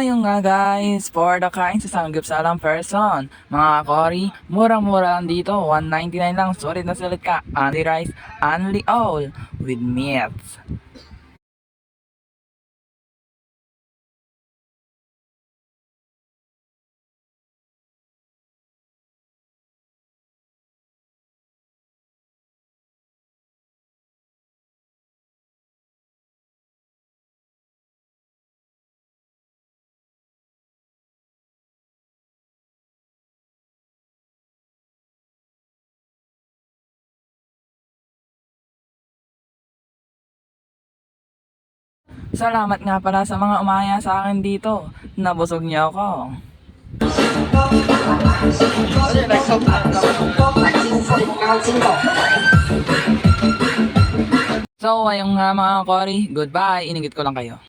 ayun nga guys, for the kain sa Sanggip Salang person. Mga Cory, murang-mura lang dito, 199 lang, sulit na sulit ka. Only rice, only all, with meats. Salamat nga pala sa mga umaya sa akin dito. Nabusog niyo ako. So ayun nga mga Cory, goodbye, inigit ko lang kayo.